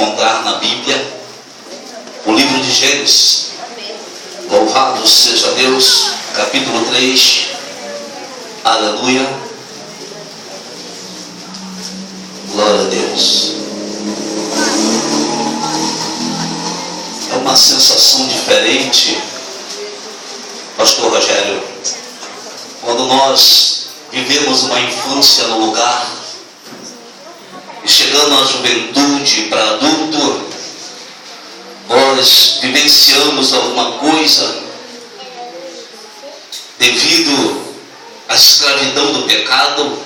encontrar na Bíblia o livro de Gênesis. Louvado seja Deus, capítulo 3. Aleluia. Glória a Deus. É uma sensação diferente, pastor Rogério, quando nós vivemos uma infância no lugar e chegando à juventude, para adulto, nós vivenciamos alguma coisa devido à escravidão do pecado,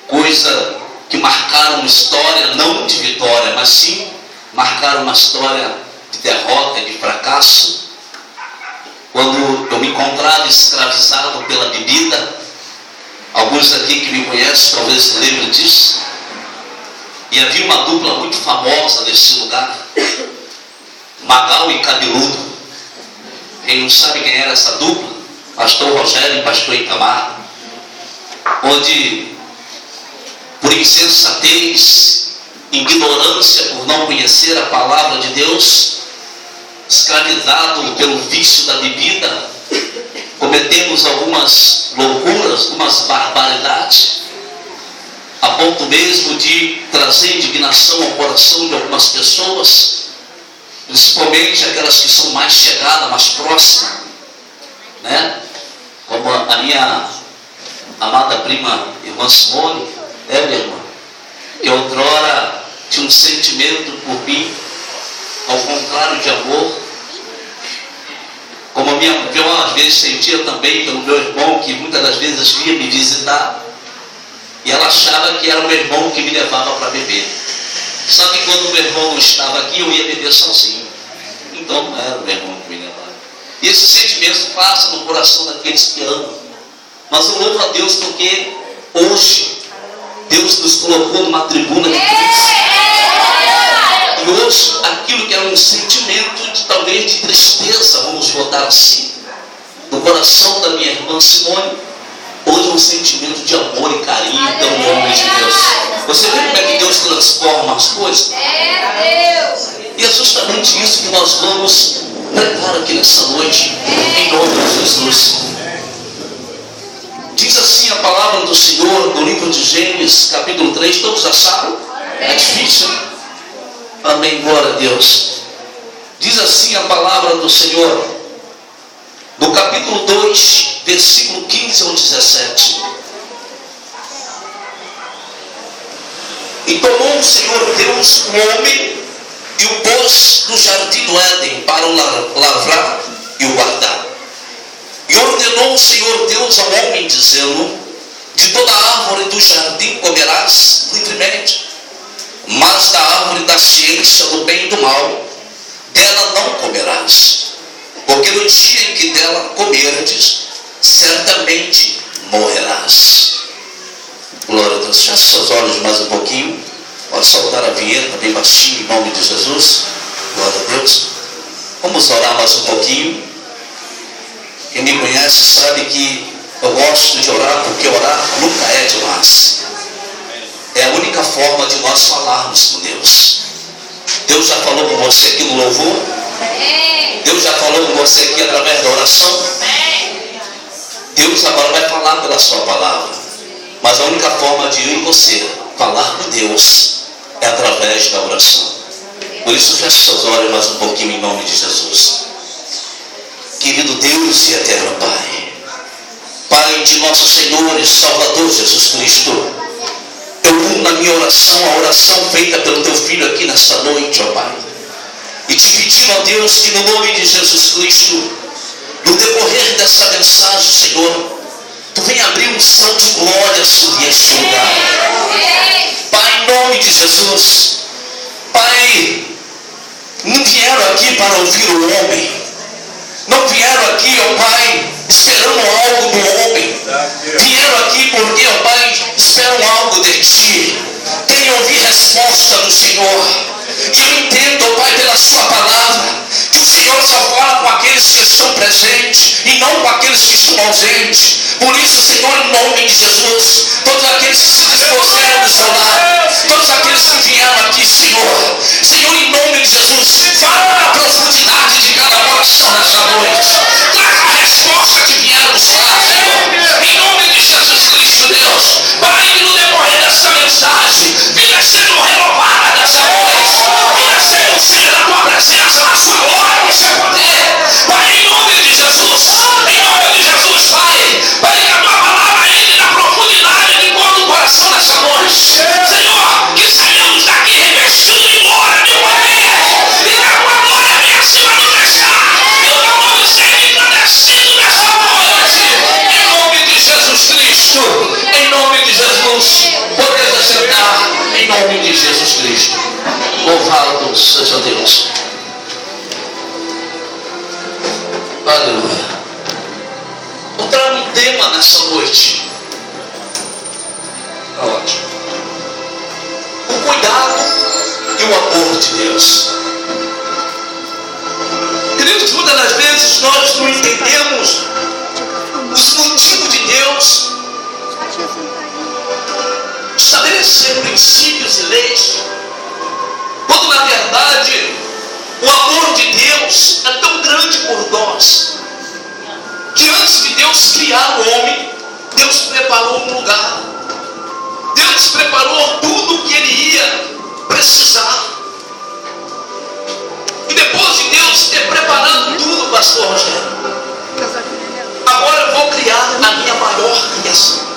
coisa que marcaram uma história não de vitória, mas sim marcaram uma história de derrota e de fracasso. Quando eu me encontrava escravizado pela bebida, alguns aqui que me conhecem talvez lembrem disso, e havia uma dupla muito famosa nesse lugar, Magal e Cabeludo. Quem não sabe quem era essa dupla? Pastor Rogério e pastor Itamar. Onde, por insensatez, ignorância, por não conhecer a palavra de Deus, escravizado pelo vício da bebida, cometemos algumas loucuras, algumas barbaridades, a ponto mesmo de trazer indignação ao coração de algumas pessoas, principalmente aquelas que são mais chegadas, mais próximas, né? Como a minha amada prima, irmã Simone, minha irmã, que outrora tinha um sentimento por mim, ao contrário de amor, como a minha avó às vezes sentia também pelo meu irmão, que muitas das vezes vinha me visitar, e ela achava que era o meu irmão que me levava para beber. Só que quando o meu irmão não estava aqui, eu ia beber sozinho. Então não era o meu irmão que me levava. E esse sentimento passa no coração daqueles que amam. Mas eu louvo a Deus porque hoje Deus nos colocou numa tribuna de Cristo. E hoje aquilo que era um sentimento de talvez de tristeza, vamos botar assim, no coração da minha irmã Simone, hoje é um sentimento de amor e carinho pelo nome de Deus. Você vê como é que Deus transforma as coisas? E é justamente isso que nós vamos pregar aqui nessa noite, em nome de Jesus. Diz assim a palavra do Senhor no livro de Gênesis, capítulo 3, todos já sabem? É difícil? Amém, glória a Deus. Diz assim a palavra do Senhor, no capítulo 2, versículo 15 ao 17. E tomou o Senhor Deus o homem e o pôs no jardim do Éden para o lavrar e o guardar. E ordenou o Senhor Deus ao homem, dizendo: de toda árvore do jardim comerás livremente, mas da árvore da ciência do bem e do mal, dela não comerás, porque no dia em que dela comerdes, certamente morrerás. Glória a Deus. Feche seus olhos mais um pouquinho. Pode soltar a vinheta bem baixinho em nome de Jesus. Glória a Deus. Vamos orar mais um pouquinho. Quem me conhece sabe que eu gosto de orar, porque orar nunca é demais. É a única forma de nós falarmos com Deus. Deus já falou com você aqui no louvor? Deus já falou com você aqui através da oração? Deus agora vai falar pela sua palavra. Mas a única forma de eu e você falar com Deus é através da oração. Por isso feche seus olhos mais um pouquinho em nome de Jesus. Querido Deus e eterno Pai, Pai de nosso Senhor e Salvador Jesus Cristo, eu uno na minha oração a oração feita pelo Teu Filho aqui nesta noite, ó Pai, e te pedindo, ó Deus, que no nome de Jesus Cristo, no decorrer dessa mensagem, Senhor, Tu venha abrir um céu de glória sobre este lugar. Pai, em nome de Jesus, Pai, não vieram aqui para ouvir o homem, não vieram aqui, ó Pai, esperando algo do homem, vieram aqui porque, ó Pai, esperam algo de Ti, querem ouvir resposta do Senhor. E eu entendo, ó Pai, pela Sua palavra, que o Senhor só fala com aqueles aqueles que estão presentes e não com aqueles que estão ausentes. Por isso, Senhor, em nome de Jesus, todos aqueles que se dispuseram do seu lado, todos aqueles que vieram aqui, Senhor, em nome de Jesus, fala na profundidade de cada coração nessa noite. Traz a resposta que vieram buscar, Senhor. Em nome de Jesus Cristo, Deus, Pai, que no decorrer dessa mensagem, vidas sendo renovadas nessa noite, vidas sendo cheias da tua presença, na sua glória, no seu poder. Pai, em nome de Jesus, Pai, que a tua palavra entre na profundidade de todo o coração nessa noite. Senhor, que saímos daqui revestidos de glória, de poder, e que a tua glória venha acima nos deixar, e o teu nome seja engrandecido nessa noite. Em nome de Jesus Cristo, em nome de Jesus, podemos assentar, em nome de Jesus Cristo. Louvado seja Deus. Aleluia. Vou trazer um tema nessa noite. Está ótimo. O cuidado e o amor de Deus. Queridos, muitas das vezes nós não entendemos os motivos de Deus estabelecer princípios e leis, quando na verdade o amor de Deus é tão grande por nós, que antes de Deus criar o homem, Deus preparou um lugar. Deus preparou tudo o que ele ia precisar. E depois de Deus ter preparado tudo, pastor Rogério, agora eu vou criar a minha maior criação.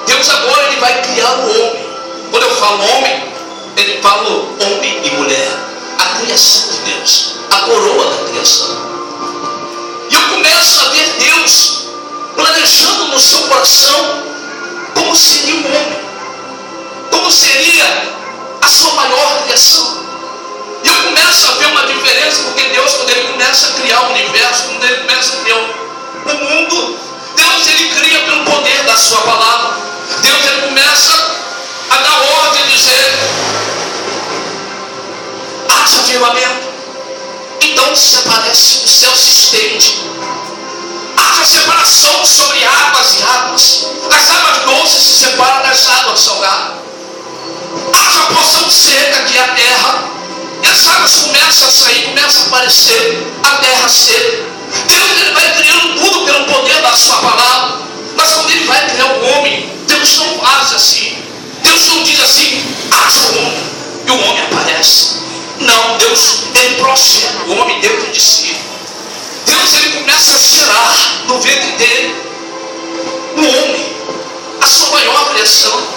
Deus agora ele vai criar o homem. Quando eu falo homem, ele fala homem e mulher. A criação de Deus, a coroa da criação. E eu começo a ver Deus planejando no seu coração como seria o homem, como seria a sua maior criação. E eu começo a ver uma diferença, porque Deus, quando ele começa a criar o universo, quando ele começa a criar o mundo, Deus ele cria pelo poder da sua palavra. Deus ele começa a dar ordem, dizer: haja firmamento. Então se aparece, o céu se estende. Haja separação sobre águas e águas. As águas doces se separam das águas salgadas. Haja porção seca, que é a terra. E as águas começam a sair, começam a aparecer. A terra seca. Deus ele vai criando tudo pelo poder da sua palavra. Mas quando ele vai criar o homem, Deus não faz assim. Deus não diz assim: haja o homem, e o homem aparece. Não, Deus, ele procede o homem dentro de si. Deus, ele começa a gerar no ventre dele o homem, a sua maior criação.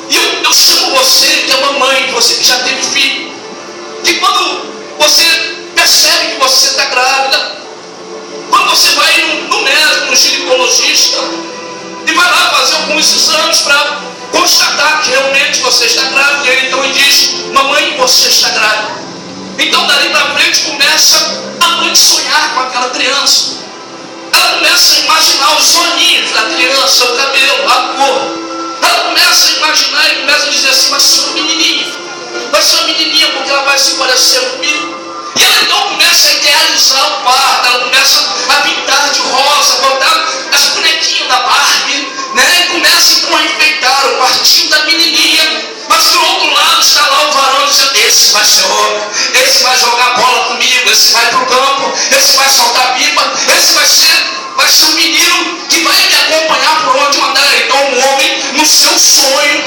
E eu chamo você que é mamãe, você que já teve filho, que quando você percebe que você está grávida, quando você vai no médico, no ginecologista, e vai lá fazer alguns exames para constatar que realmente você está grávida, e ele então diz: mamãe, você está grávida. Então dali para frente começa a mãe sonhar com aquela criança. Ela começa a imaginar os olhinhos da criança, o cabelo, a cor. Ela começa a imaginar e começa a dizer assim: vai ser uma menininha. Vai ser uma menininha porque ela vai se parecer comigo. E ela então começa a idealizar o quarto. Ela começa a pintar de rosa, botar as bonequinhas da Barbie, né? E começa então a enfeitar o quartinho da menininha. Mas do outro lado está lá o varão dizendo: esse vai ser homem, esse vai jogar bola comigo, esse vai para o campo, esse vai soltar pipa, esse vai ser um menino que vai me acompanhar por onde eu andar. Então o homem, no seu sonho,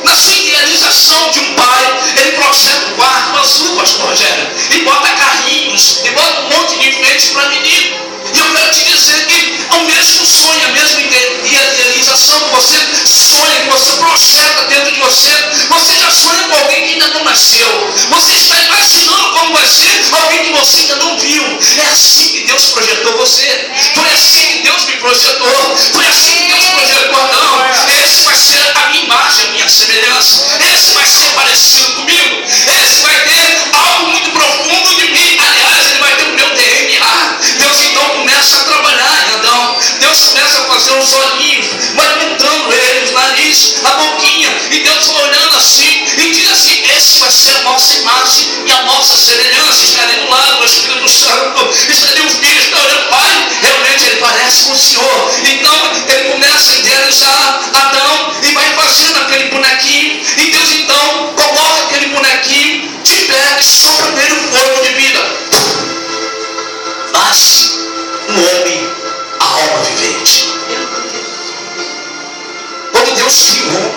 na sua idealização de um pai, ele projeta o quarto azul, pastor Rogério, e bota carrinhos, e bota um monte de enfeites para menino. E eu quero te dizer que é o mesmo sonho, a mesma idealização que você sonha, que você projeta dentro de você. Você já sonha com alguém que ainda não nasceu. Você está imaginando como vai ser alguém que você ainda não viu. É assim que Deus projetou você. Foi assim que Deus me projetou. Foi assim que Deus projetou Adão. Esse vai ser a minha imagem, a minha semelhança. Esse vai ser parecido comigo. Esse vai ter algo muito profundo de mim. Aliás, ele vai ter o meu DNA. Deus então começa a trabalhar em Adão. Deus começa a fazer os olhinhos, vai pintando eles, o nariz, a boquinha, e Deus vai olhando assim e diz assim: esse vai ser a nossa imagem e a nossa semelhança. Estaremos lá no Espírito Santo. Isso ali o filho está olhando, pai, realmente ele parece com o Senhor. Então ele começa a idealizar Adão e vai fazendo aquele bonequinho. E Deus então coloca aquele bonequinho de pé que sopra nele o fogo de vida. Nasce um homem, a alma vivente. Quando Deus criou,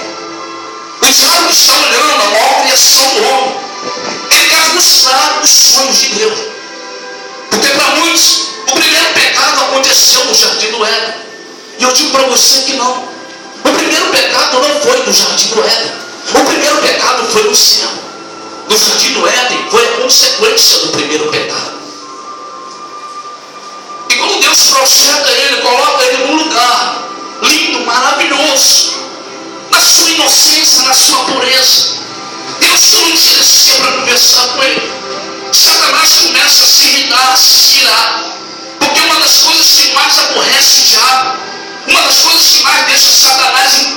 os sábios estão olhando a nova criação do homem. Ele quer mostrar os sonhos de Deus. Porque para muitos, o primeiro pecado aconteceu no jardim do Éden. E eu digo para você que não. O primeiro pecado não foi no jardim do Éden. O primeiro pecado foi no céu. No jardim do Éden foi a consequência do primeiro pecado. E quando Deus projeta ele, coloca ele num lugar lindo, maravilhoso, na sua inocência, na sua pureza, Deus não desceu para conversar com ele. Satanás começa a se irritar, a se irar, porque uma das coisas que mais aborrece o diabo, uma das coisas que mais deixa Satanás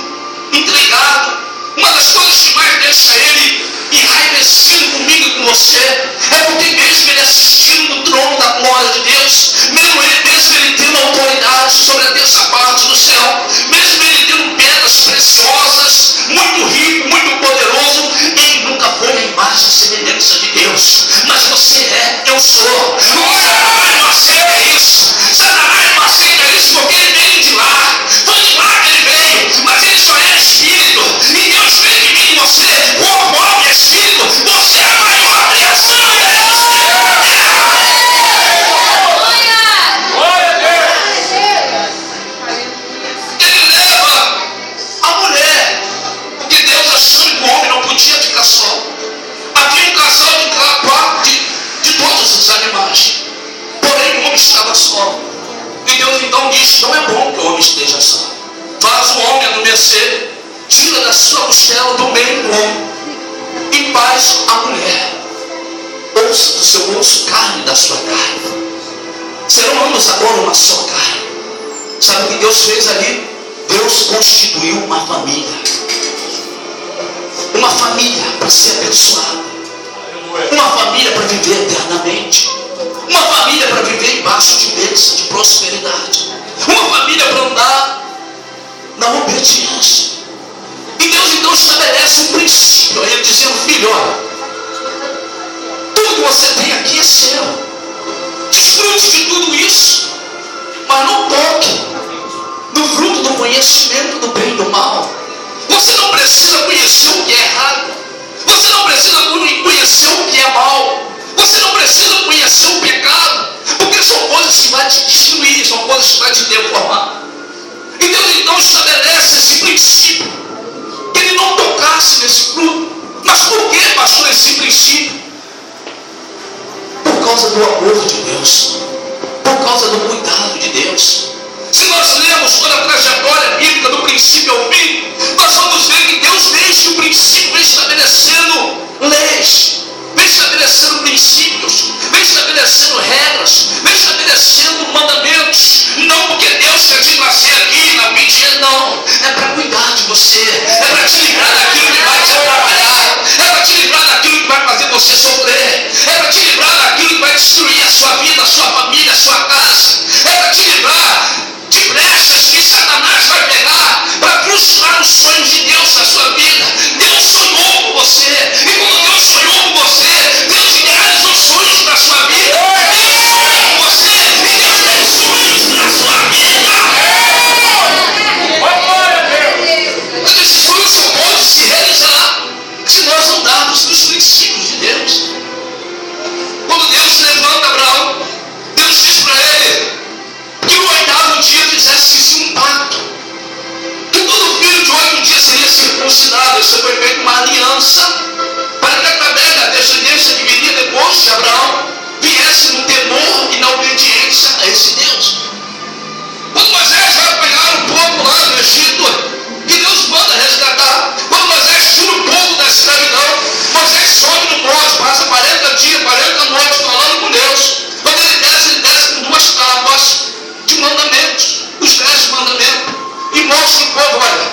intrigado, uma das coisas que mais deixa ele enraivecido comigo e com você, é porque mesmo ele assistindo no trono da glória de Deus, mesmo ele tendo autoridade sobre a terça parte do céu, mesmo ele tendo pedras preciosas, muito rico, muito poderoso, ele nunca foi a imagem e semelhança de Deus. Mas você é, eu sou. Satanás não aceita isso. Satanás não aceita isso porque ele veio de lá. Foi de lá que ele veio, mas ele só é espírito. E Deus veio de mim e você, corpo, alma e espírito. Você é a maior criação de Deus. Ele leva a mulher, porque Deus achou que o homem não podia ficar só. Havia um casal de todos os animais, porém o homem estava só. E Deus então disse: não é bom que o homem esteja só. Faz o homem adormecer, tira da sua costela do meio do homem e faz a mulher, osso do seu osso, carne da sua carne. Serão ambos agora uma só carne. Sabe o que Deus fez ali? Deus constituiu uma família. Uma família para ser abençoada. Uma família para viver eternamente. Uma família para viver embaixo de bênção, de prosperidade. Uma família para andar na obediência. E Deus então estabelece um princípio a ele, dizendo: filho, olha, tudo que você tem aqui é seu. Desfrute de tudo isso, mas não toque no fruto do conhecimento do bem e do mal. Você não precisa conhecer o que é errado. Você não precisa conhecer o que é mal. Você não precisa conhecer o pecado, porque são coisas que vai te destruir, são coisas que vai te deformar. E Deus então estabelece esse princípio, que ele não tocasse nesse fruto. Mas por que, pastor, esse princípio? Por causa do amor de Deus, por causa do cuidado de Deus. Se nós lemos toda a trajetória bíblica do princípio ao fim, nós vamos ver que Deus, desde o princípio, vem estabelecendo leis, vem estabelecendo princípios, vem estabelecendo regras, vem estabelecendo mandamentos. Não porque Deus quer te fazer aqui na mentira, não. É para cuidar de você, é para te livrar daquilo que vai te atrapalhar, é para te livrar daquilo que vai fazer você sofrer, é para te livrar daquilo que vai destruir a sua vida, a sua família, a sua casa, é para te livrar de brechas que Satanás vai pegar para frustrar os sonhos de Deus na sua vida. Deus sonhou com você, e quando Deus sonhou com você, Deus realizou sonhos na sua vida. Deus sonhou com você, e Deus tem sonhos na sua vida. Mas esses sonhos só podem se realizar se nós andarmos nos princípios de Deus. Quando Deus levanta Abraão, Deus diz para ele que no 8º dia fizesse um pacto, que todo filho de 8 dias seria circuncidado. Isso foi feito uma aliança, para que através da descendência que viria depois de Abraão, viesse no temor e na obediência a esse Deus. Quando Moisés vai pegar o povo lá no Egito, que Deus manda resgatar, quando Moisés tira o povo da escravidão, Moisés sobe no monte, passa 40 dias, 40 noites falando com Deus. Quando ele desce com 2 tábuas de mandamentos, os 10 mandamentos, e mostra ao povo: olha,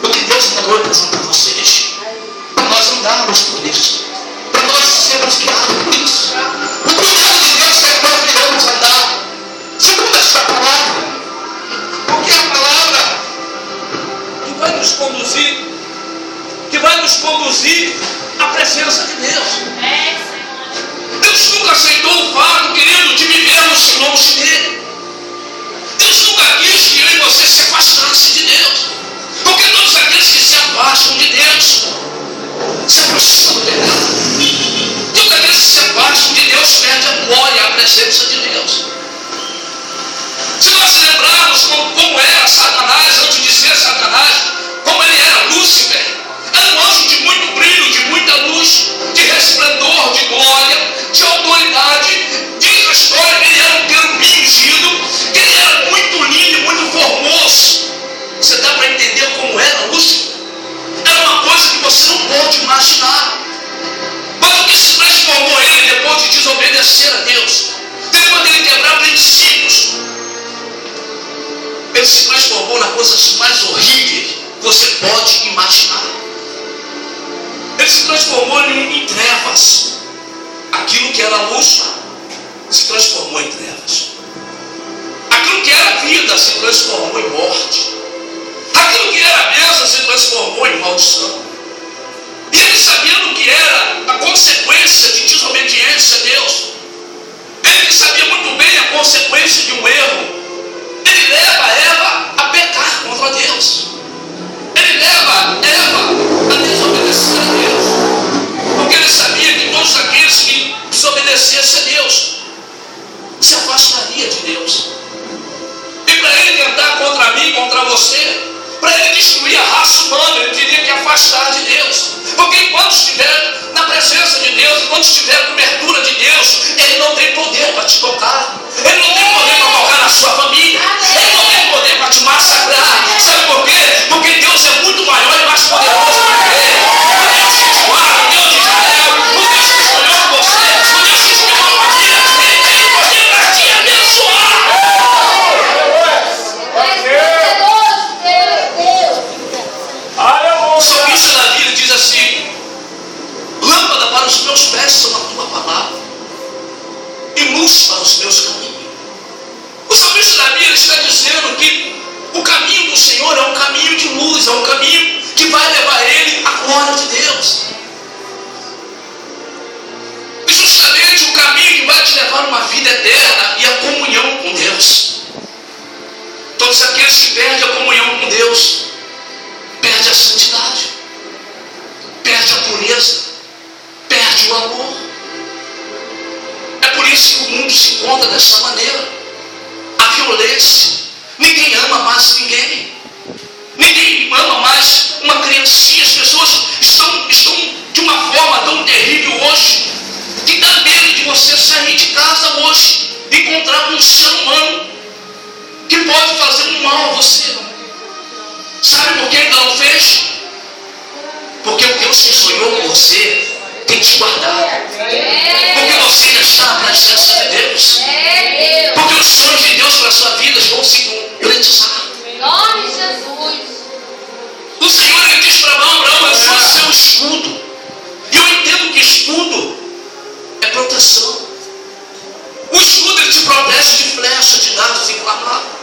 o que Deus mandou apresentar para vocês, para nós andarmos por isso, para nós sermos guiados por isso. O cuidado de presença de Deus. Se nós lembrarmos como era Satanás, antes de ser Satanás, como ele era Lúcifer, era um anjo de muito brilho, de muita luz, de resplendor, de glória, de autoridade. Diz a história que ele era um querubim ungido, que ele era muito lindo, muito formoso. Você dá para entender como era Lúcifer? Era uma coisa que você não pode imaginar. Mas o que se transformou ele depois de desobedecer a Deus, depois de ele quebrar princípios, ele se transformou na coisa mais horrível que você pode imaginar. Ele se transformou em trevas. Aquilo que era luz se transformou em trevas. Aquilo que era vida se transformou em morte. Aquilo que era bênção se transformou em maldição. E ele, sabendo que era a consequência de desobediência a Deus, ele que sabia muito bem a consequência de um erro, ele leva Eva a pecar contra Deus. Ele leva Eva a desobedecer a Deus. Porque ele sabia que todos aqueles que desobedecessem a Deus se afastariam de Deus. E para ele tentar contra mim, contra você, para ele destruir a raça humana, ele teria que afastar de Deus. Porque enquanto estiver na presença de Deus, enquanto estiver na cobertura de Deus, ele não tem poder para te tocar. Ele não tem poder para tocar na sua família. Ele não tem poder para te massacrar. Sabe por quê? Porque Deus é muito maior e mais poderoso do que ele. O Deus que te guarda, o Deus de Israel, o Deus que escolheu você, o Deus que escolheu a família, ele tem o poder para te abençoar. O salmista Davi diz assim: lâmpada para os meus pés são a tua palavra e luz para os meus caminhos. O salmista Davi está dizendo que o caminho do Senhor é um caminho de luz, é um caminho que vai levar ele à glória de Deus. E justamente o caminho que vai te levar a uma vida eterna e a comunhão com Deus. Todos aqueles que perdem a comunhão com Deus, perde a santidade, perde a pureza, perde o amor. É por isso que o mundo se encontra dessa maneira. A violência. Ninguém ama mais ninguém. Ninguém ama mais uma criancinha. As pessoas estão de uma forma tão terrível hoje, que dá medo de você sair de casa hoje e encontrar um ser humano que pode fazer um mal a você. Sabe por que ainda não fez? Porque o Deus que sonhou com você tem te guardado. Porque você ainda está na presença de Deus. Porque os sonhos de Deus para a sua vida vão se concretizar. Em nome de Jesus. O Senhor, ele diz para Abraão: eu sou seu escudo. E eu entendo que escudo é proteção. O escudo, ele te protege de flecha, de dardos inflamados.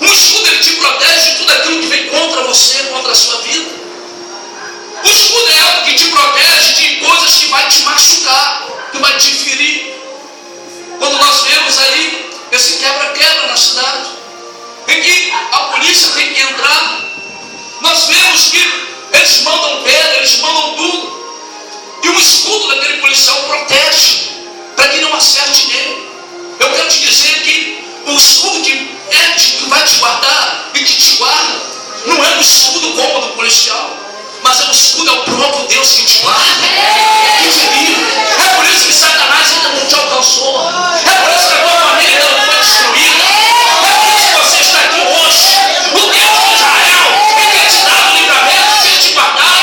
O escudo, ele te protege de tudo aquilo que vem contra você, contra a sua vida. O escudo é algo que te protege de coisas que vai te machucar, que vai te ferir. Quando nós vemos aí esse quebra-quebra na cidade, em que a polícia tem que entrar, nós vemos que eles mandam pedra, eles mandam tudo, e o escudo daquele policial protege, para que não acerte nele. Eu quero te dizer que o escudo que vai te guardar e que te guarda, não é o escudo como o do policial, mas é o escudo, é o próprio Deus que te guarda, que te livra. É por isso que Satanás ainda não te alcançou. É por isso que a tua família ainda não foi destruída. É por isso que você está aqui hoje. O Deus de Israel, ele quer te dar o livramento, quer te guardar.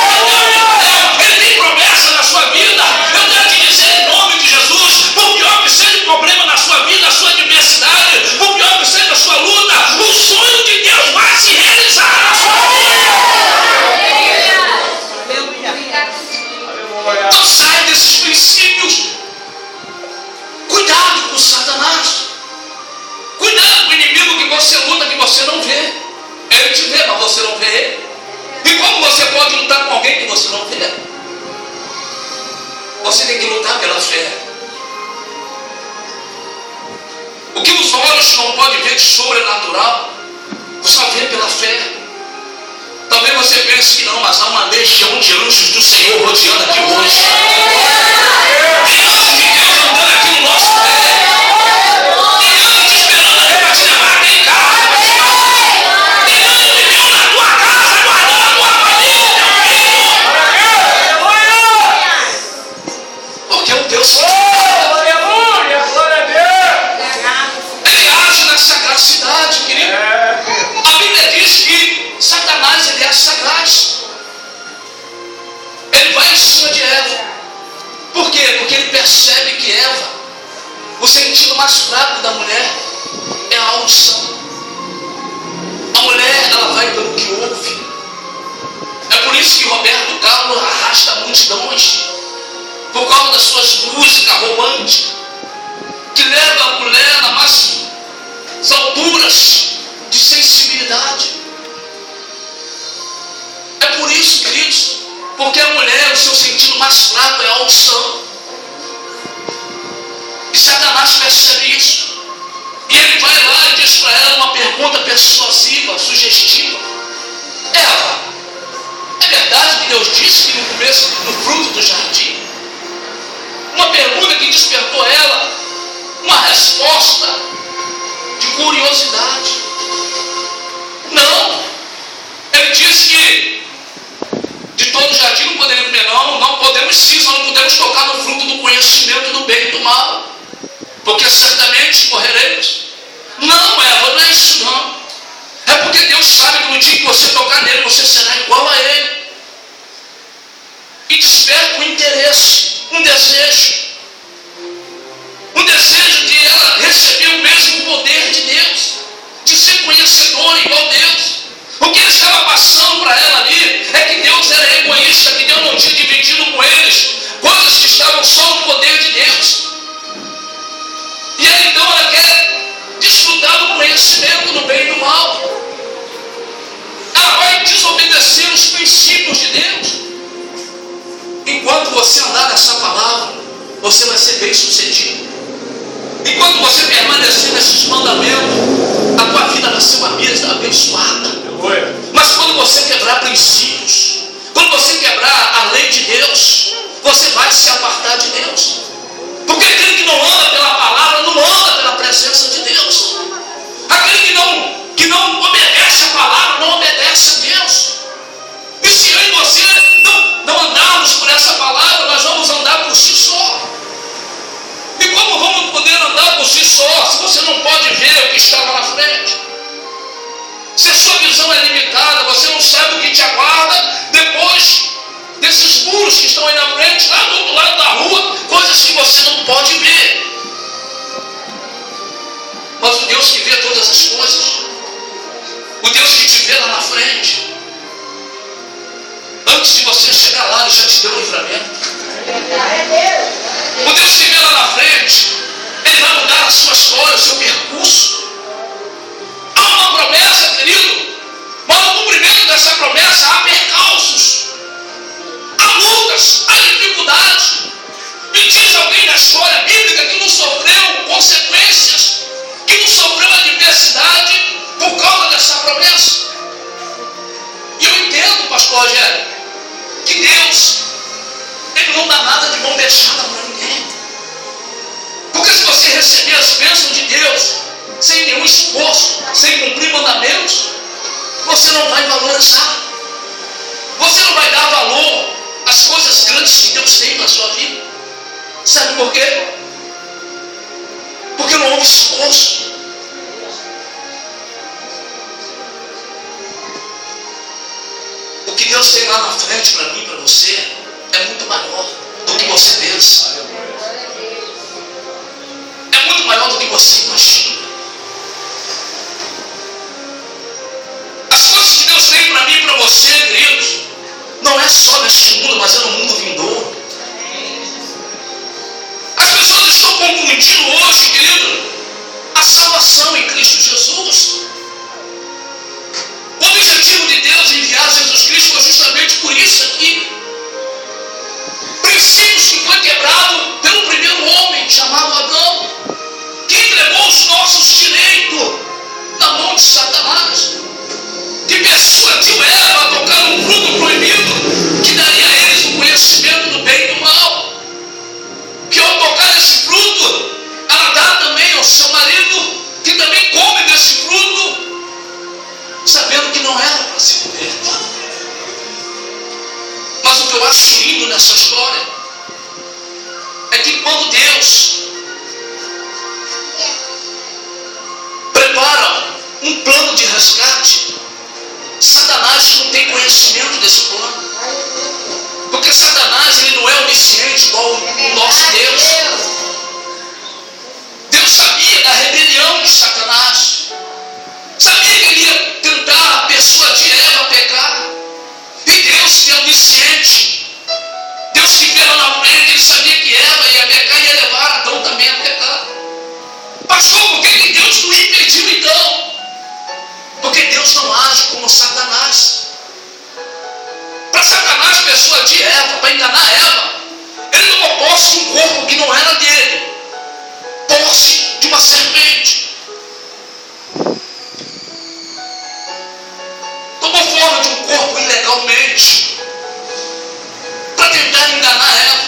O Deus de Israel, ele tem promessa na sua vida. Eu quero te dizer em nome de Jesus, por pior que seja o problema na sua vida, a sua adversidade, por pior que seja a sua luta, o sonho de Deus vai se realizar na sua vida. Então sai desses princípios. Cuidado com Satanás. Cuidado com o inimigo que você luta, que você não vê. Ele te vê, mas você não vê ele. E como você pode lutar com alguém que você não vê? Você tem que lutar pela fé. O que os olhos não podem ver de sobrenatural, só vê pela fé. Talvez você pense que não, mas há uma legião de anjos do Senhor rodeando aqui hoje. Tem anjos de Deus andando aqui no nosso pé. Eva. Por quê? Porque ele percebe que Eva, o sentido mais fraco da mulher é a audição. A mulher, ela vai pelo que ouve. É por isso que Roberto Carlos arrasta multidões, por causa das suas músicas românticas, que leva a mulher nas mais alturas de sensibilidade. É por isso, queridos, porque a mulher, o seu sentido mais fraco é a audição. E Satanás percebe isso. E ele vai lá e diz para ela uma pergunta persuasiva, sugestiva: Eva, é verdade que Deus disse que no começo, no fruto do jardim? Uma pergunta que despertou ela uma resposta de curiosidade. Não, ele disse que de todo jardim não podemos comer, não podemos sim, só não podemos tocar no fruto do conhecimento do bem e do mal, porque certamente morreremos. Não, Eva, não é isso não. É porque Deus sabe que no dia que você tocar nele, você será igual a ele. E desperta um interesse, um desejo de ela receber o mesmo poder de Deus, de ser conhecedora igual a Deus. O que ele estava passando para ela ali é que Deus era egoísta, que Deus não tinha dividido com eles coisas que estavam só no poder de Deus. E aí então ela quer desfrutar do conhecimento do bem e do mal. Ela vai desobedecer os princípios de Deus. Enquanto você andar nessa palavra, você vai ser bem sucedido. Enquanto você permanecer nesses mandamentos, a tua vida vai ser uma vida abençoada. Mas quando você quebrar princípios, quando você quebrar a lei de Deus, você vai se apartar de Deus. Porque aquele que não anda pela palavra, não anda pela presença de Deus. Aquele que não obedece a palavra, não obedece a Deus. E se eu e você não andarmos por essa palavra, nós vamos andar por si só. E como vamos poder andar por si só, se você não pode ver o que está lá na frente? Se a sua visão é limitada, você não sabe o que te aguarda depois desses muros que estão aí na frente, lá do outro lado da rua, coisas que você não pode ver. Mas o Deus que vê todas as coisas, o Deus que te vê lá na frente, antes de você chegar lá, ele já te deu o livramento. O Deus que vê lá na frente, ele vai mudar a sua história, o seu percurso. Há uma promessa, querido, mas no cumprimento dessa promessa há percalços, há lutas, há dificuldades. Me diz alguém na história bíblica que não sofreu consequências, que não sofreu adversidade por causa dessa promessa? E eu entendo, pastor Rogério, que Deus, ele não dá nada de mão beijada para ninguém. Porque se você receber as bênçãos de Deus sem nenhum esforço, sem cumprir mandamentos, você não vai valorizar. Você não vai dar valor às coisas grandes que Deus tem na sua vida. Sabe por quê? Porque não houve esforço. O que Deus tem lá na frente para mim, para você, é muito maior do que você pensa. É muito maior do que você imagina. As coisas que Deus tem para mim e para você, queridos, não é só neste mundo, mas é no mundo vindouro. As pessoas estão confundindo hoje, querido, a salvação em Cristo Jesus. O objetivo de Deus em enviar Jesus Cristo foi justamente por isso aqui. Princípios que foi quebrado pelo primeiro homem chamado Adão, que entregou os nossos direitos na mão de Satanás, que persuadiu Eva a tocar um fruto proibido que daria a eles o conhecimento do bem e do mal. Que ao tocar esse fruto, ela dá também ao seu marido, que também come desse fruto, sabendo que não era para se comer. Mas o que eu acho lindo nessa história é que quando Deus prepara um plano de resgate, Satanás não tem conhecimento desse plano. Porque Satanás, ele não é onisciente igual o nosso Deus. Deus sabia da rebelião de Satanás. Sabia que ele ia tentar persuadir Eva a pecar. E Deus, que é onisciente, Deus que vê lá na frente, ele sabia que Eva ia pecar e ia levar Adão também a pecar. Pastor, por que Deus não impediu então? Porque Deus não age como Satanás. Para Satanás persuadir Eva, para enganar Eva, ele tomou posse de um corpo que não era dele, posse de uma serpente, tomou forma de um corpo ilegalmente, para tentar enganar Eva.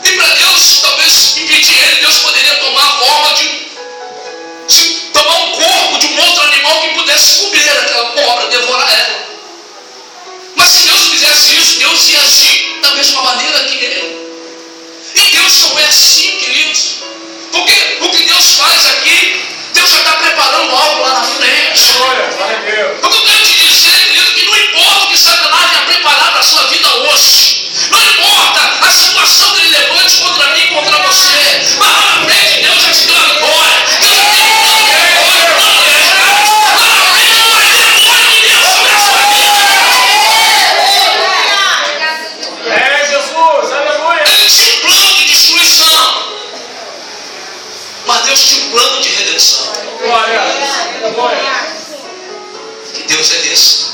E para Deus, talvez impedir ele, Deus poderia tomar a forma de tomar um corpo de um outro animal que pudesse comer aquela cobra, devorar ela. Mas se Deus fizesse isso, Deus ia agir da mesma maneira que ele. E Deus não é assim, queridos. Porque o que Deus faz aqui, Deus já está preparando algo lá na frente. O que eu quero te dizer, querido, que não importa o que Satanás tenha preparado para a sua vida hoje, não importa a situação que ele levante contra mim, contra você, mas lá na frente Deus já te deu a vitória. Deus já te deu a vitória. Lá na frente vai ter a glória de Deus sobre a sua vida. É Jesus, aleluia. Ele tinha um plano de destruição, mas Deus tinha um plano de redenção. Glória, glória. Que Deus é esse?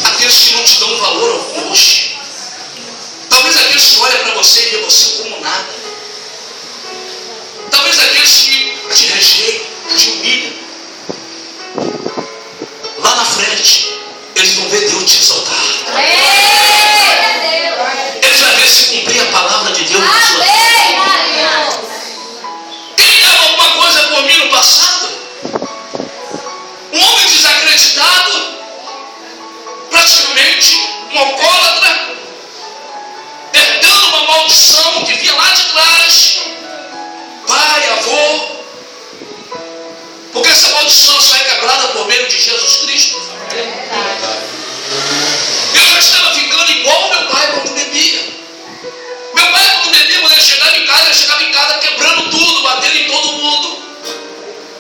Aqueles que não te dão valor algum hoje. Talvez aqueles que olham para você e vê você como nada. Talvez aqueles que te rejeitam, te humilham. Lá na frente, eles vão ver Deus te exaltar. Eles vão ver se cumprir a palavra de Deus na sua vida. Quem dava alguma coisa por mim no passado? Um homem desacreditado, praticamente um alcoólatra, herdando uma maldição que vinha lá de trás, pai, avô, porque essa maldição só é quebrada por meio de Jesus Cristo. Eu já estava ficando igual meu pai quando bebia. Meu pai quando bebia, quando ele chegava em casa quebrando tudo, batendo em todo mundo.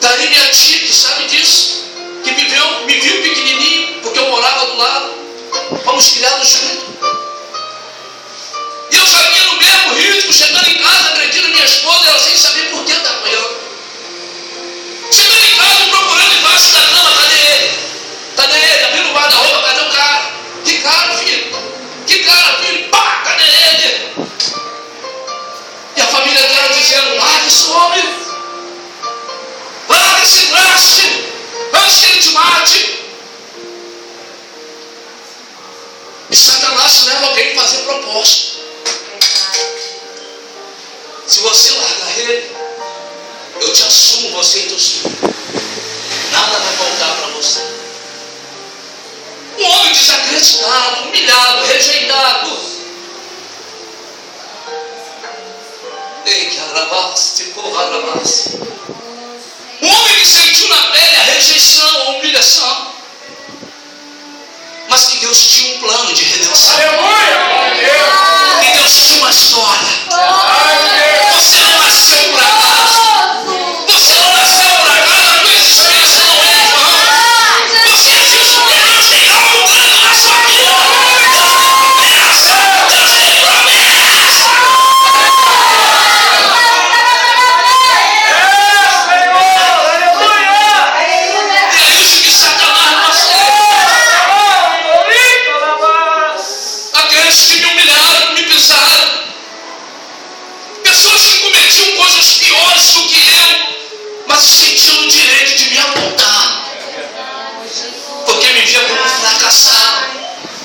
Daí minha tia, que sabe disso, que me viu pequenininho, porque eu morava do lado, fomos criados juntos. E eu sabia no mesmo ritmo, chegando em casa, agredindo minha esposa, ela sem saber por que estava apanhando. Chegando em casa, procurando embaixo da cama, cadê ele? Cadê ele? Abrindo o guarda-roupa, cadê o cara? Que cara, filho? Que cara, filho? Pá, cadê ele? E a família dela dizendo, larga esse homem, larga esse traste, antes que ele te mate. E Satanás leva alguém a fazer proposta. Se você largar ele, eu te assumo, você e teus filhos. Nada vai voltar para você. Um homem desacreditado, humilhado, rejeitado. Ei, que arrabasse, ficou arrabasse. Um homem que sentiu na pele a rejeição, a humilhação. Mas que Deus tinha um plano de redenção. Aleluia! Que Deus tinha uma história. Você não nasceu por acaso. Você não nasceu por acaso. A tua existência não é em vão. Você existe porque Deus tem algo grande na sua vida. Deus tem promessa. É isso que Satanás não aceita. Aqueles que me humilharam, que me pisaram, pessoas que cometiam coisas piores do que eu, mas se sentiam no direito de me apontar, porque me via como um fracassado,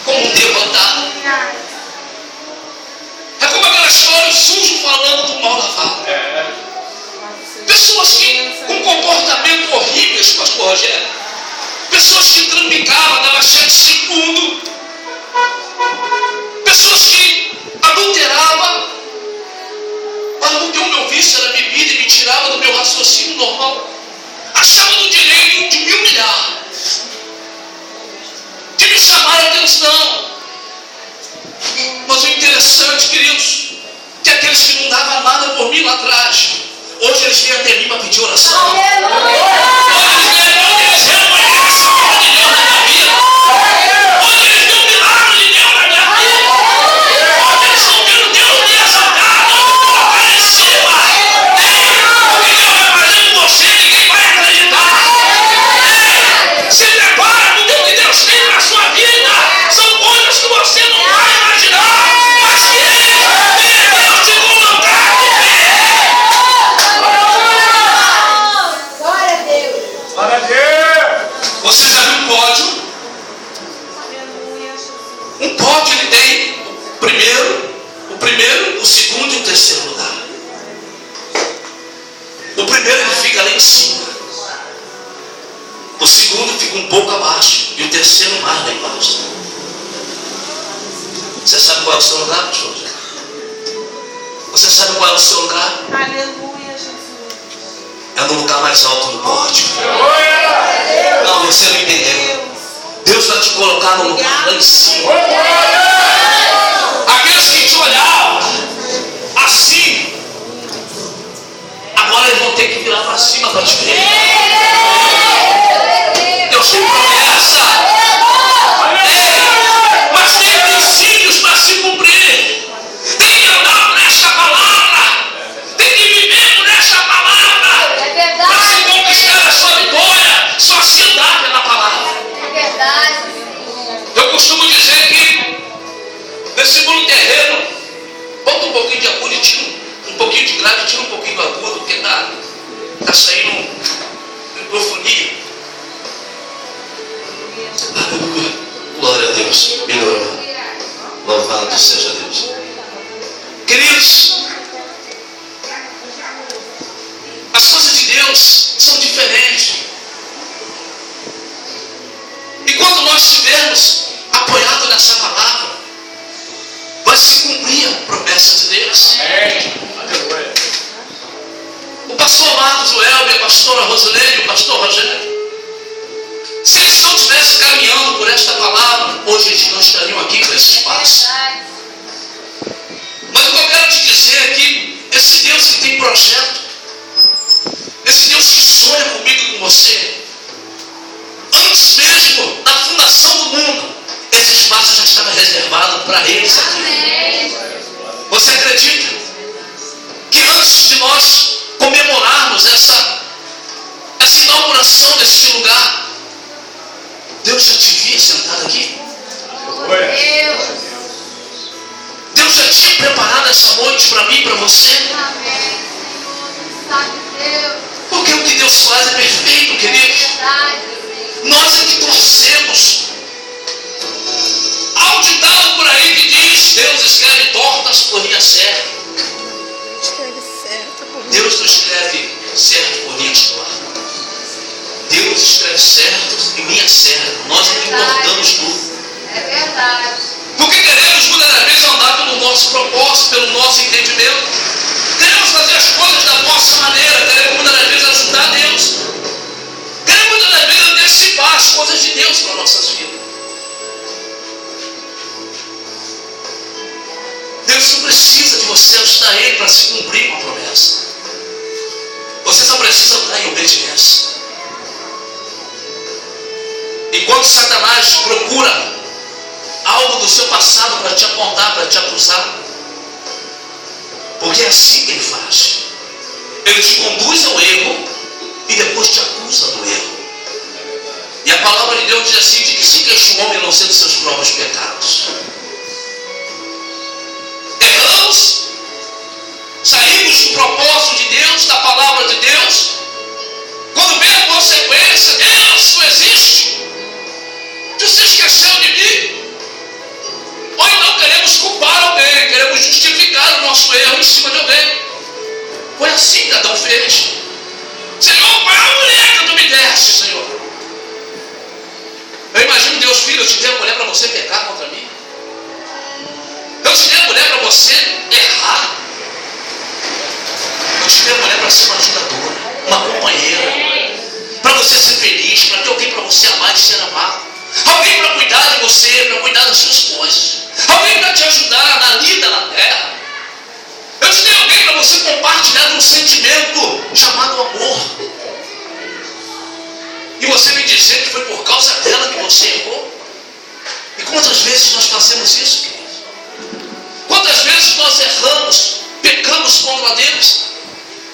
como um derrotado. É como aquela história, o sujo falando do mal lavado. Pessoas que com comportamento horríveis, pastor Rogério, pessoas que trambicavam, davam cheque segundo, pessoas que adulteravam, mas porque o meu vício era bebida e me tirava do meu raciocínio normal, achavam no direito de me humilhar, de me chamar a atenção. interessante, queridos, que aqueles que não davam nada por mim lá atrás, hoje eles vêm até mim para pedir oração. Hoje eles reconhecem a obra de Deus na minha vida. Hoje eles viram o milagre de Deus na minha vida. Hoje eles estão vendo Deus me exaltar, Deus me colocar em cima. O que Deus vai fazer com você, ninguém vai acreditar. Se prepara para o que Deus tem na sua vida. São coisas que você não vai imaginar, mas que Ele Deus te colocar de pé. Glória a Deus. Glória a Deus. Você já viu um pódio? Um pódio ele tem o primeiro, o segundo e o terceiro lugar. O primeiro ele fica lá em cima. O segundo fica um pouco abaixo. E o terceiro mais lá embaixo. Você sabe qual é o seu lugar, pastor? Você sabe qual é o seu lugar? Aleluia, Jesus. É no lugar mais alto do pódio. Aleluia. Não, você não entendeu. Deus vai te colocar no lugar lá em cima. Aqueles que te olhavam assim, agora eles vão ter que virar para cima para te ver. Deus tem promessa. Mas tem princípios para se cumprir. Tem que andar nesta palavra. Tem que viver por esta palavra. É Para se verdade. conquistar a sua vitória, só se andar pela palavra. É verdade. Eu costumo dizer que nesse mundo terreno, bota um pouquinho de agudo e tira um pouquinho de grave e tira um pouquinho do agudo, porque está saindo microfonia. Aleluia. Glória a Deus. Melhorou. Louvado seja Deus. Queridos, as coisas de Deus são diferentes. E quando nós estivermos apoiados nessa palavra, vai se cumprir a promessa de Deus. Aleluia. O pastor Marcos, o Elber, a pastora Rosilene, o pastor Rogério, se eles não estivessem caminhando por esta palavra, hoje eles não estariam aqui com esse espaço. Mas o que eu quero te dizer é que esse Deus que tem projeto, esse Deus que sonha comigo e com você, antes mesmo da fundação do mundo, esse espaço já estava reservado para eles aqui. Amém. Você acredita que antes de nós comemorarmos essa inauguração desse lugar, Deus já te via sentado aqui? Deus. Deus já tinha preparado essa noite para mim e para você? Amém. Sabe Deus. Porque o que Deus faz é perfeito, queridos. Verdade. Nós é que torcemos. Há um ditado por aí que diz: Deus escreve tortas por linha certa. Deus não escreve certo por linhas tortas. Deus escreve certo em linha certa. Nós é que tortamos tudo. É verdade. Porque queremos muitas das vezes andar pelo nosso propósito, pelo nosso entendimento. Queremos fazer as coisas da nossa maneira. Queremos muitas das vezes ajudar Deus. Queremos muitas das vezes antecipar as coisas de Deus para nossas vidas. Deus não precisa de você ajudar Ele para se cumprir com a promessa. Você só precisa andar em obediência. Enquanto Satanás procura algo do seu passado para te apontar, para te acusar, porque é assim que ele faz. Ele te conduz ao erro e depois te acusa do erro. E a palavra de Deus diz assim: de que se queixa o homem não ser dos seus próprios pecados. Erramos, saímos do propósito de Deus, da palavra de Deus. Quando vem a consequência, Deus não existe. Você esqueceu de mim? Ou então queremos culpar alguém, queremos justificar o nosso erro em cima de alguém. Foi assim que Adão fez. Senhor, qual é a mulher que tu me deste, Senhor? Eu imagino Deus, filho, eu te dei a mulher para você pecar contra mim. Eu te dei a mulher para você errar. Eu te dei a mulher para ser uma ajudadora, uma companheira, para você ser feliz, para ter alguém para você amar e ser amado. Alguém para cuidar de você, para cuidar das suas coisas. Alguém para te ajudar na lida na terra. sentimento chamado amor. E você me dizer que foi por causa dela que você errou? E quantas vezes nós fazemos isso, queridos? Quantas vezes nós erramos, pecamos contra Deus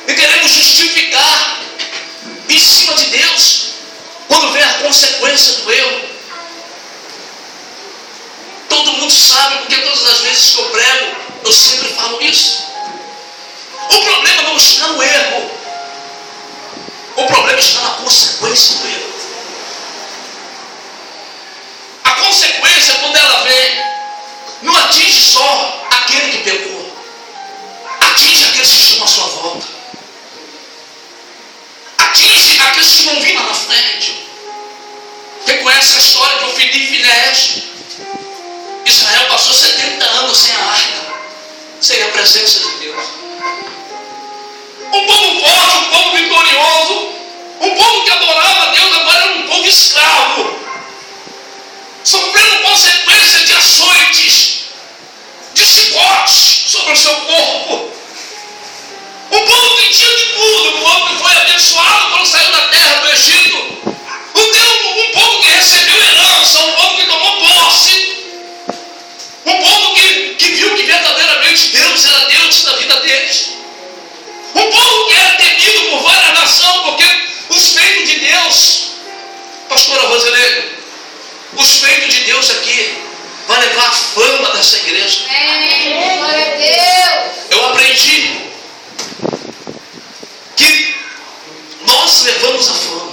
e queremos justificar em cima de Deus quando vem a consequência do erro? Todo mundo sabe, porque todas as vezes que eu prego, eu sempre falo isso. O problema não está no erro. O problema está na consequência do erro. A consequência, quando ela vem, não atinge só aquele que pecou. Atinge aqueles que estão à sua volta. Atinge aqueles que vão vir lá na frente. Quem conhece a história de Ofni e Finéias? Israel passou 70 anos sem a arca, sem a presença de Deus. Um povo forte, um povo vitorioso, um povo que adorava a Deus, agora era um povo escravo, sofrendo consequências de açoites, de chicotes sobre o seu corpo. Um povo que tinha de tudo, um povo que foi abençoado quando saiu da terra do Egito, um povo que recebeu herança, um povo que tomou posse, um povo que viu que verdadeiramente Deus era Deus da vida deles. Um povo que era temido por várias nações, porque os feitos de Deus, pastora Rosilene, os feitos de Deus aqui vai levar a fama dessa igreja. Amém. Glória a Deus. Eu aprendi que nós levamos a fama,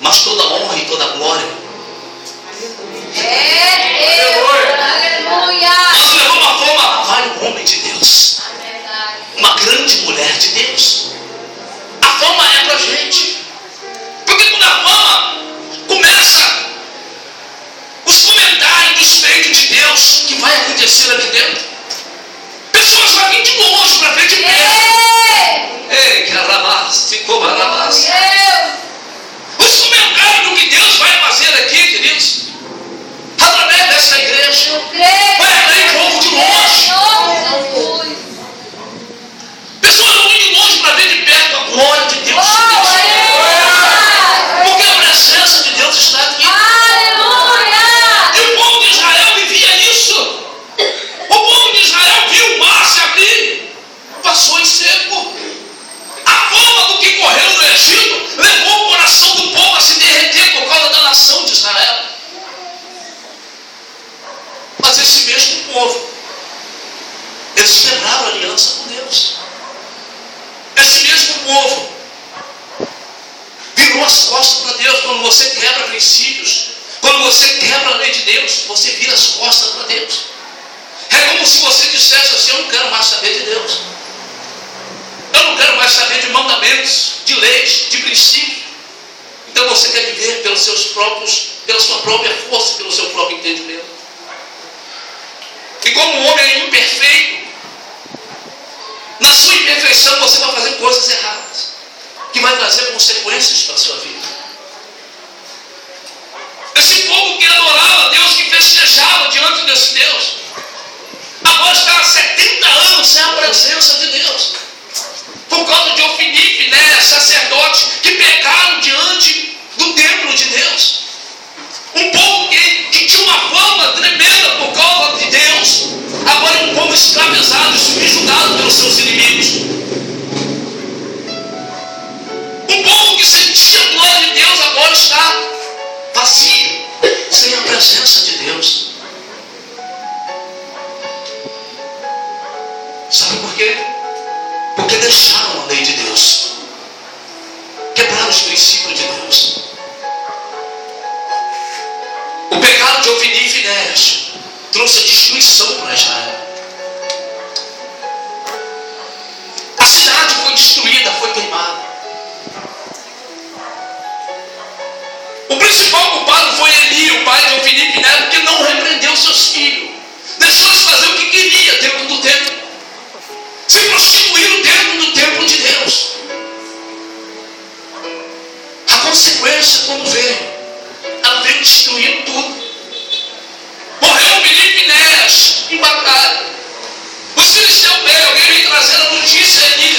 mas toda honra e toda glória É Deus. Aleluia. nós levamos a fama, vai um homem de Deus, Verdade. uma grande mulher de Deus. A fama é pra gente, porque quando a fama começa, os comentários dos feitos de Deus que vai acontecer aqui dentro, pessoas vão vir de longe para ver de perto. Ei, carabás, ficou barabás. Os comentários do que Deus vai fazer aqui, queridos, através dessa igreja, vai abrir povo de longe. Pessoas vão vir de longe para ver de perto a glória de Deus. Porque a presença de Deus está aqui. E o povo de Israel vivia isso. O povo de Israel viu o mar se abrir, passou em seco. A fama do que correu no Egito levou o coração do povo a se derreter por causa da nação de Israel. Mas esse mesmo povo, eles quebraram a aliança com Deus. Esse mesmo povo virou as costas para Deus. Quando você quebra princípios, quando você quebra a lei de Deus, você vira as costas para Deus. É como se você dissesse assim: eu não quero mais saber de Deus. Eu não quero mais saber de mandamentos, de leis, de princípios. Então você quer viver pela sua própria força, pelo seu próprio entendimento. E como um homem é imperfeito, na sua imperfeição você vai fazer coisas erradas, que vai trazer consequências para a sua vida. Esse povo que adorava Deus, que festejava diante desse Deus, agora está há 70 anos sem a presença de Deus, por causa de Ofni e Finéias, sacerdotes que pecaram diante do templo de Deus. Um povo que tinha uma fama tremenda por causa de Deus, agora é um povo escravizado e subjugado pelos seus inimigos. Um povo que sentia a glória de Deus agora está vazio, sem a presença de Deus. Sabe por quê? Porque deixaram a lei de Deus, quebraram os princípios de Deus. O pecado de Ofni e Finéias trouxe a destruição para Israel. A cidade foi destruída, foi queimada. O principal culpado foi Eli, o pai de Ofni e Finéias, porque não repreendeu seus filhos. Deixou de fazer o que queria dentro do templo. Se prostituíram dentro do templo de Deus. A consequência, quando veio, ela veio destruindo tudo. Morreu Ofni e Finéias em batalha. Os filisteus veio, alguém veio trazer a notícia a Eli,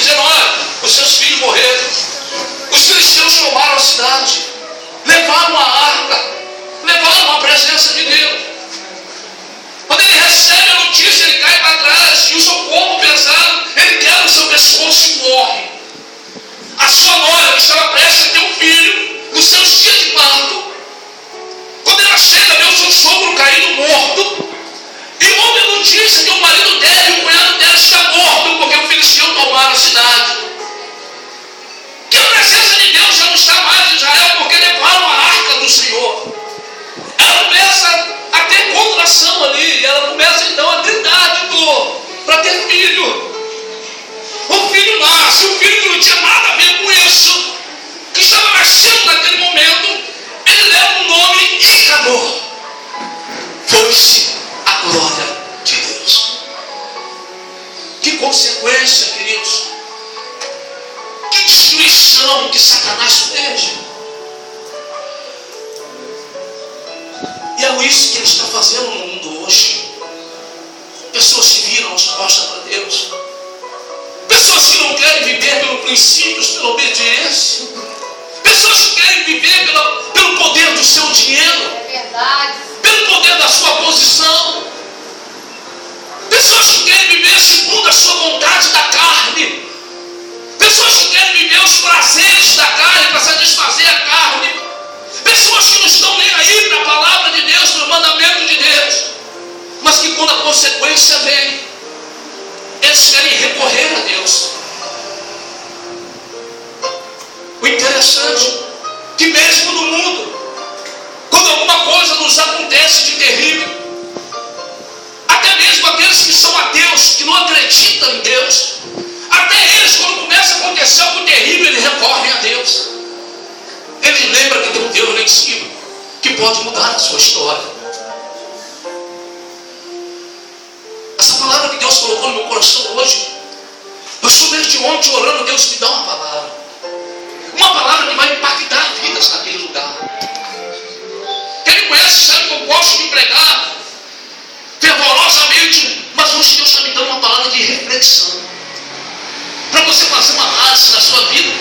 e o seu corpo pesado, ele quebra o seu pescoço e morre. A sua nora, que estava prestes a ter um filho, nos seus dias de parto, quando ela chega, vê o seu sogro caído morto, e ouve a notícia que o marido dela e o cunhado dela está morto, porque o filisteu tomaram a cidade. Que a presença de Deus já não está mais em Israel, porque levaram a arca do Senhor. Ela começa a ter contração ali, e ela começa então a gritar de dor para ter filho. O filho nasce, o filho que não tinha nada a ver com isso, que estava nascendo naquele momento, ele leva o nome Icabod. Foi-se a glória de Deus. Que consequência, queridos. Que destruição que Satanás fez. E é isso que ele está fazendo no mundo hoje. Pessoas que viram as costas para Deus. Pessoas que não querem viver pelos princípios, pela obediência. Pessoas que querem viver pelo poder do seu dinheiro. É verdade. Pelo poder da sua posição. Pessoas que querem viver segundo a sua vontade da carne. Pessoas que querem viver os prazeres da carne para satisfazer a carne. Pessoas que não estão nem aí para a palavra de Deus, para o mandamento de Deus. Mas que quando a consequência vem, eles querem recorrer a Deus. O interessante é que mesmo no mundo, quando alguma coisa nos acontece de terrível, até mesmo aqueles que são ateus, que não acreditam em Deus, até eles, quando começa a acontecer algo terrível, eles recorrem a Deus. Eles lembram que tem um Deus lá em cima, que pode mudar a sua história. Essa palavra que Deus colocou no meu coração hoje, eu estou desde ontem orando, Deus me dá uma palavra. Uma palavra que vai impactar vidas naquele lugar. Quem me conhece sabe que eu gosto de pregar fervorosamente, mas hoje Deus está me dando uma palavra de reflexão. Para você fazer uma análise da sua vida,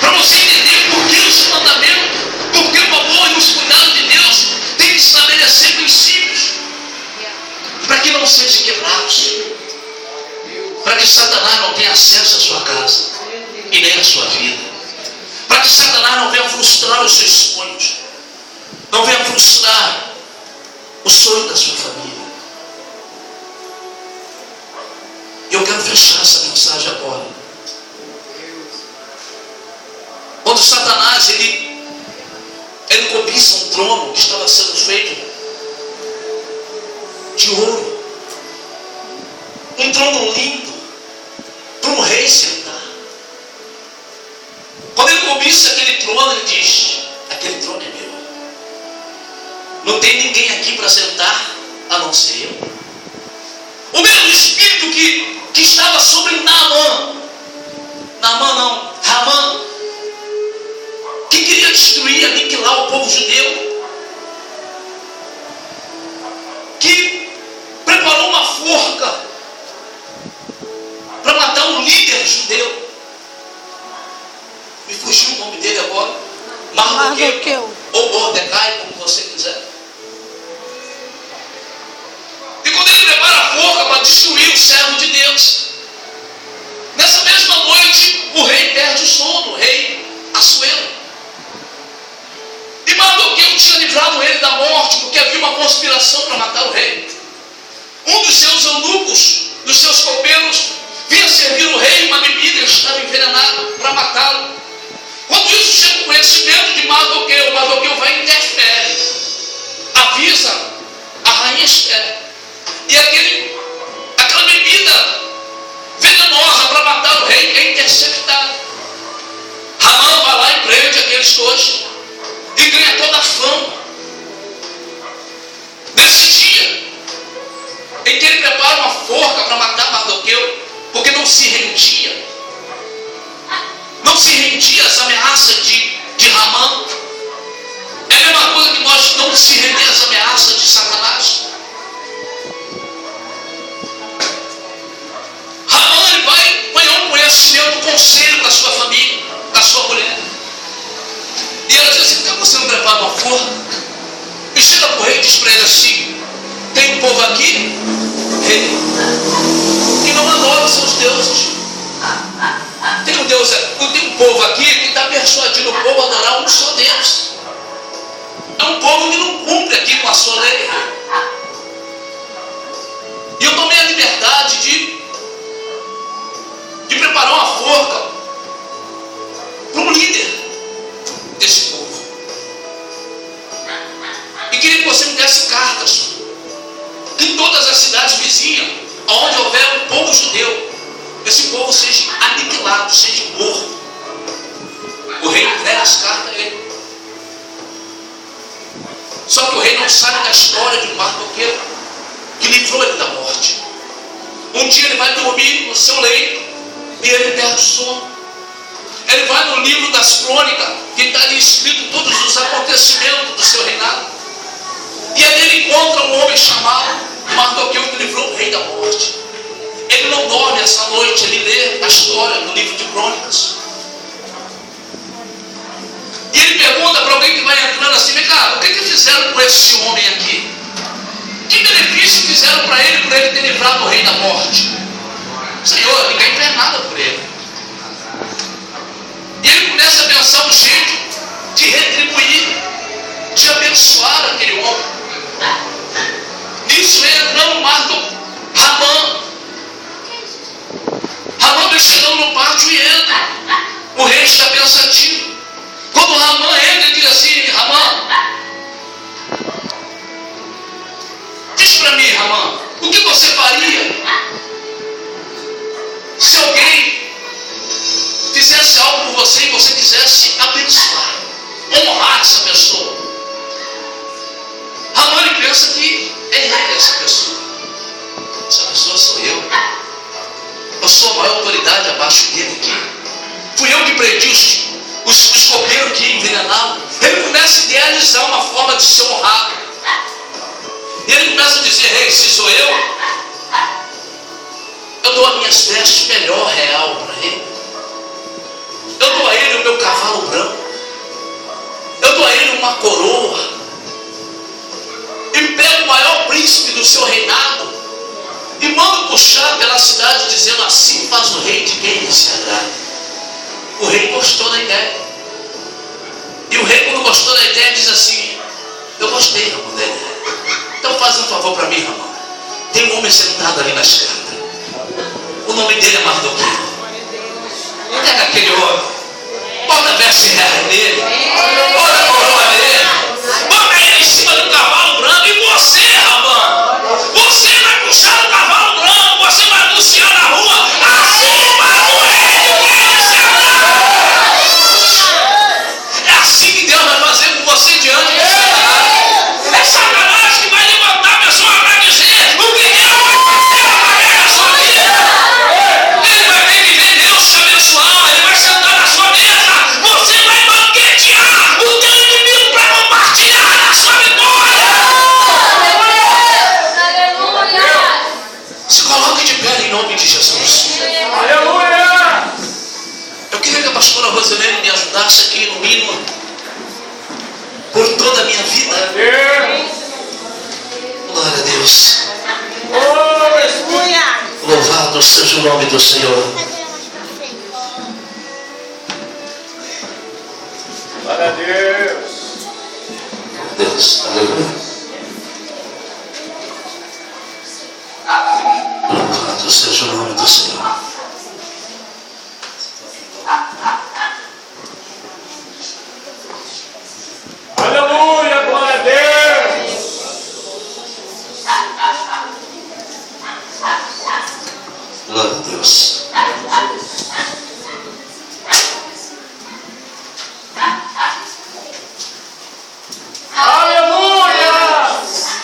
para você entender por que os mandamentos, por que o amor e os cuidados de Deus tem que estabelecer princípios, para que não sejam quebrados, para que Satanás não tenha acesso à sua casa e nem à sua vida, para que Satanás não venha frustrar os seus sonhos, não venha frustrar o sonho da sua família. E eu quero fechar essa mensagem agora. Quando Satanás ele cobiça um trono que estava sendo feito de ouro, um trono lindo para um rei sentar. Quando ele cobiça aquele trono, ele diz: aquele trono é meu, não tem ninguém aqui para sentar a não ser eu. O mesmo espírito que estava sobre Ramã, que queria destruir, aniquilar o povo judeu, que preparou uma forca para matar um líder judeu. Me fugiu o nome dele agora. Mardoqueu ou Mordecai, como você quiser. E quando ele prepara a forca para destruir o servo de Deus, nessa mesma noite o rei perde o sono, o rei Assuero. E Mardoqueu tinha livrado ele da morte, porque havia uma conspiração para matar o rei. Um dos seus eunucos, dos seus copeiros, vinha servir o rei uma bebida, ele estava envenenado para matá-lo. Quando isso chega ao conhecimento de Mardoqueu, Mardoqueu vai e interfere, avisa a rainha Esther. E aquela bebida venenosa para matar o rei é interceptada. Ramã vai lá e prende aqueles dois e ganha toda a fama. Nesse dia em que ele prepara uma forca para matar Mardoqueu, porque não se rendia às ameaças de Ramã. É a mesma coisa que nós não se render às ameaças de Satanás. Ramã ele vai ganhar um conhecimento, um conselho com a sua família, com a sua mulher. E ela diz assim: por que você não prepara uma forca? E chega para o rei e diz para ele assim: tem um povo aqui, rei, Deus é. Tem um povo aqui que está persuadindo o povo a adorar um só Deus. É um povo que não cumpre aqui com a sua lei. E eu tomei a liberdade de preparar uma forca para um líder desse povo. E queria que você me desse cartas em todas as cidades vizinhas, onde houver um povo judeu, esse povo seja aniquilado, seja morto. O rei entrega as cartas a ele. Só que o rei não sabe da história de um mardoqueiro que livrou ele da morte. Um dia ele vai dormir no seu leito e ele perde o sono. Ele vai no livro das crônicas, que está ali escrito todos os acontecimentos do seu reinado. E ali ele encontra um homem chamado Mardoqueu, que livrou o rei da morte. Ele não dorme essa noite, ele lê a história no livro de crônicas. E ele pergunta para alguém que vai entrando assim: vem cá, o que fizeram com esse homem aqui? Que benefício fizeram para ele por ele ter livrado o rei da morte? Senhor, ninguém fez nada por ele. E ele começa a pensar um jeito de retribuir, de abençoar aquele homem. Nisso entra no mar Ramã. Ramã vem chegando no pátio e entra. O rei está pensativo. Quando Ramã entra, ele diz assim: Ramã, diz para mim, Ramã, o que você faria se alguém fizesse algo por você e você quisesse abençoar, honrar essa pessoa? Ramã, ele pensa que é ele essa pessoa. Essa pessoa sou eu. Eu sou a maior autoridade abaixo dele aqui. Fui eu que prendi os copeiros que envenenavam. Ele começa a idealizar uma forma de ser honrado. E ele começa a dizer: rei, se sou eu dou as minhas vestes melhor, real para ele. Eu dou a ele o meu cavalo branco. Eu dou a ele uma coroa. E pego o maior príncipe do seu reinado e mando puxar pela cidade, dizendo: assim faz o rei de quem ele se agrada. O rei gostou da ideia. E o rei, quando gostou da ideia, diz assim: eu gostei, Ramã, da ideia. Então faz um favor para mim, Ramã. Tem um homem sentado ali na escada. O nome dele é Mardoqueu. Pega aquele homem, bota a veste real nele, bota a coroa nele, bota ele em cima do cavalo branco. E você, Ramã, você vai puxar o cavalo branco, você vai anunciar na rua: assim faz o rei de quem ele se agrada. É assim que Deus vai fazer com você diante de Satanás. É Satanás que vai levantar a pessoa para dizer o que Deus vai fazer através da sua vida. Ele vai ver Deus te abençoar, ele vai sentar na sua mesa, você vai banquetear o teu inimigo para compartilhar a sua vitória. Aleluia! Se coloque de pé em nome de Jesus. Aleluia! Eu queria que a pastora Rosilene me ajudasse aqui no hino por toda a minha vida. Glória a Deus. Louvado seja o nome do Senhor. Glória a Deus. Deus, aleluia. Louvado seja o nome do Senhor. Aleluia, glória a Deus. Glória a Deus. Aleluia!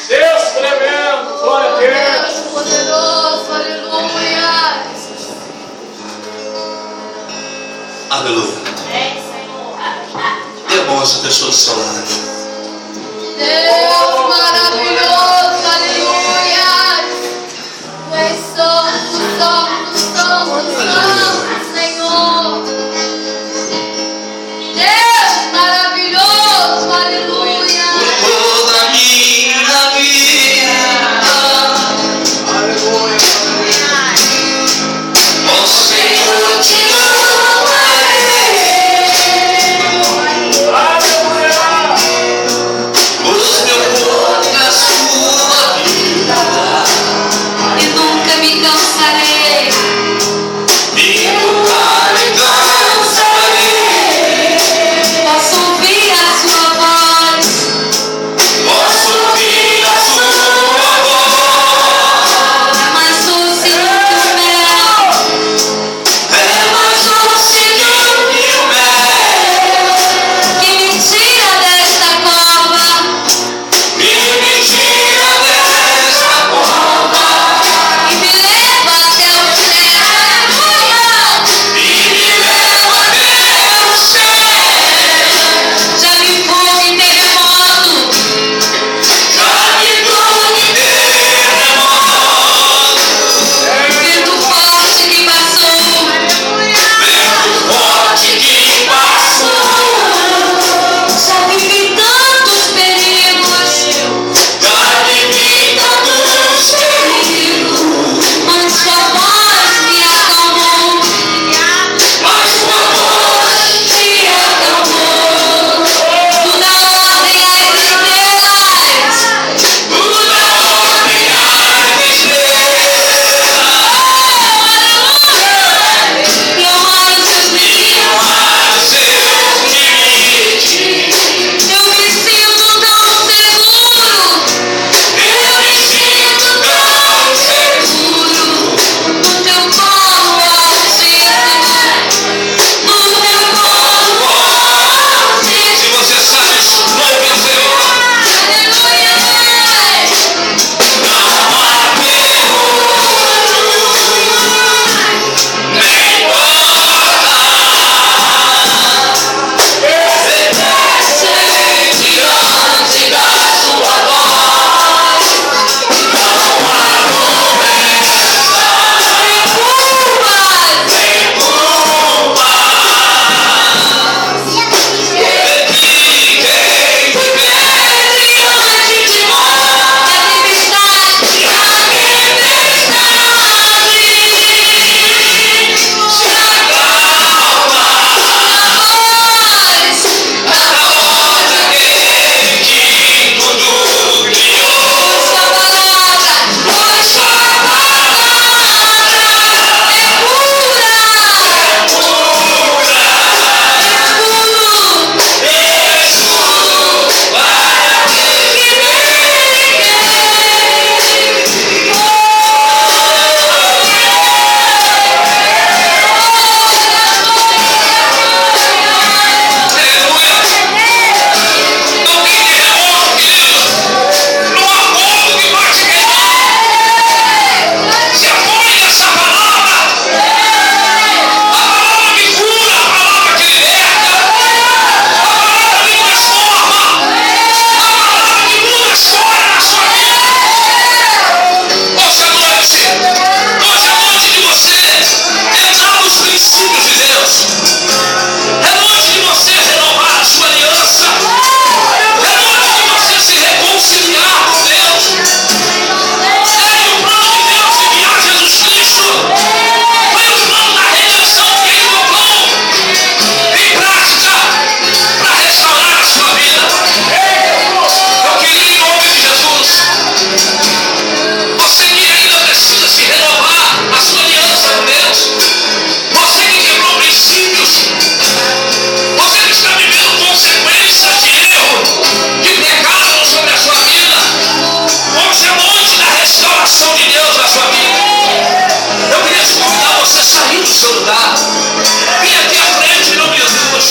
Deus tremendo, glória a Deus. Deus poderoso, aleluia! Aleluia. Dê a mão a essa pessoa do seu lado. Deus maravilhoso, aleluia! Tu és santo, Senhor! Deus maravilhoso, aleluia! Por toda a minha vida, Aleluia. ó Senhor, te amo. Hoje é noite de você entrar nos princípios de Deus. É noite de você renovar a sua aliança. É noite de você se reconciliar com Deus. Segue o plano de Deus de enviar Jesus Cristo. Foi o plano da redenção que Ele colocou em prática para restaurar a sua vida. Eu queria, em nome de Jesus, você que ainda precisa se renovar a sua aliança com Deus, você que quebrou princípios, você que está vivendo consequências de erro, de pecado sobre a sua vida, hoje é noite da restauração de Deus na sua vida. Eu queria te convidar a você sair do seu lugar, vir aqui à frente em nome de Jesus,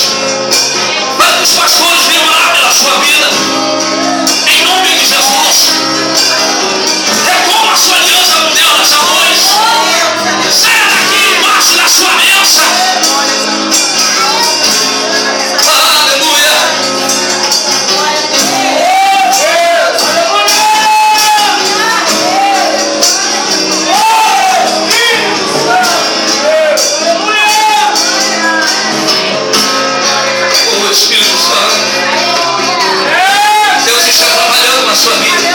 para que os pastores venham orar pela sua vida, em nome de Jesus. Recoma a sua aliança com Deus nessa noite. Saia daqui embaixo da sua bênção. Aleluia. O Espírito Santo, Deus está trabalhando na sua vida.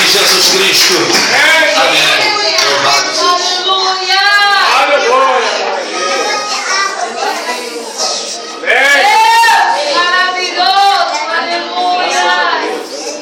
Jesus Cristo.